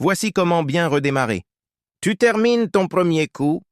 Voici comment bien redémarrer. Tu termines ton premier coup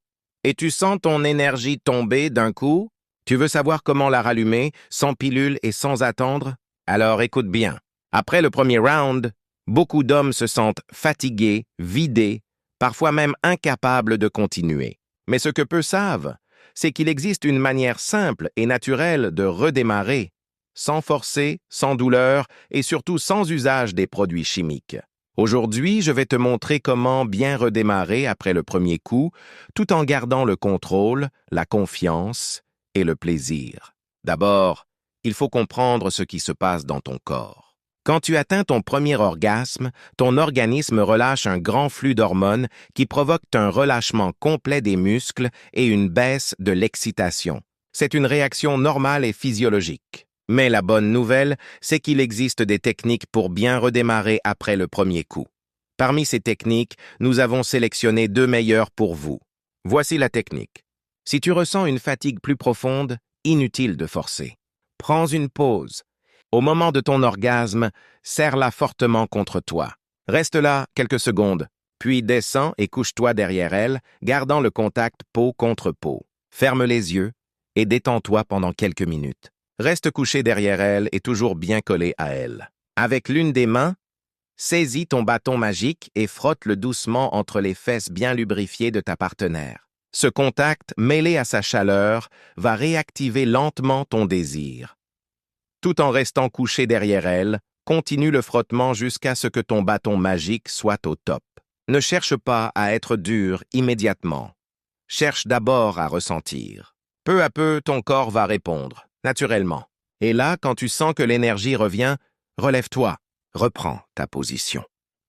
et tu sens ton énergie tomber d'un coup. Tu veux savoir comment la rallumer, sans pilule et sans attendre? Alors écoute bien. Après le premier round, beaucoup d'hommes se sentent fatigués, vidés, parfois même incapables de continuer. Mais ce que peu savent, c'est qu'il existe une manière simple et naturelle de redémarrer, sans forcer, sans douleur et surtout sans usage des produits chimiques. Aujourd'hui, je vais te montrer comment bien redémarrer après le premier coup, tout en gardant le contrôle, la confiance et le plaisir. D'abord, il faut comprendre ce qui se passe dans ton corps. Quand tu atteins ton premier orgasme, ton organisme relâche un grand flux d'hormones qui provoque un relâchement complet des muscles et une baisse de l'excitation. C'est une réaction normale et physiologique. Mais la bonne nouvelle, c'est qu'il existe des techniques pour bien redémarrer après le premier coup. Parmi ces techniques, nous avons sélectionné 2 meilleures pour vous. Voici la technique. Si tu ressens une fatigue plus profonde, inutile de forcer. Prends une pause. Au moment de ton orgasme, serre-la fortement contre toi. Reste là quelques secondes, puis descends et couche-toi derrière elle, gardant le contact peau contre peau. Ferme les yeux et détends-toi pendant quelques minutes. Reste couché derrière elle et toujours bien collé à elle. Avec l'une des mains, saisis ton bâton magique et frotte-le doucement entre les fesses bien lubrifiées de ta partenaire. Ce contact, mêlé à sa chaleur, va réactiver lentement ton désir. Tout en restant couché derrière elle, continue le frottement jusqu'à ce que ton bâton magique soit au top. Ne cherche pas à être dur immédiatement. Cherche d'abord à ressentir. Peu à peu, ton corps va répondre, naturellement. Et là, quand tu sens que l'énergie revient, relève-toi, reprends ta position.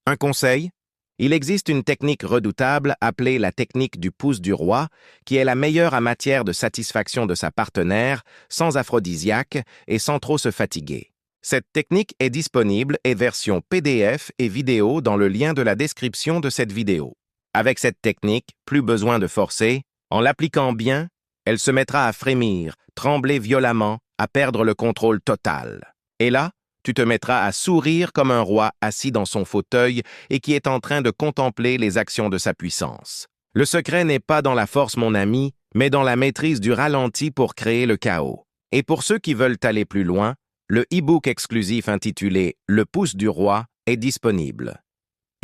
Un conseil? Il existe une technique redoutable appelée la technique du pouce du roi, qui est la meilleure en matière de satisfaction de sa partenaire, sans aphrodisiaque et sans trop se fatiguer. Cette technique est disponible et version PDF et vidéo dans le lien de la description de cette vidéo. Avec cette technique, plus besoin de forcer. En l'appliquant bien, elle se mettra à frémir, trembler violemment, à perdre le contrôle total. Et là, tu te mettras à sourire comme un roi assis dans son fauteuil et qui est en train de contempler les actions de sa puissance. Le secret n'est pas dans la force, mon ami, mais dans la maîtrise du ralenti pour créer le chaos. Et pour ceux qui veulent aller plus loin, le e-book exclusif intitulé « Le pouce du roi » est disponible.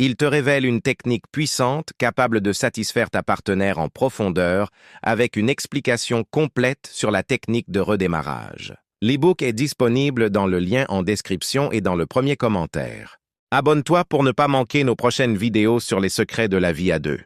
Il te révèle une technique puissante capable de satisfaire ta partenaire en profondeur avec une explication complète sur la technique de redémarrage. L'e-book est disponible dans le lien en description et dans le premier commentaire. Abonne-toi pour ne pas manquer nos prochaines vidéos sur les secrets de la vie à deux.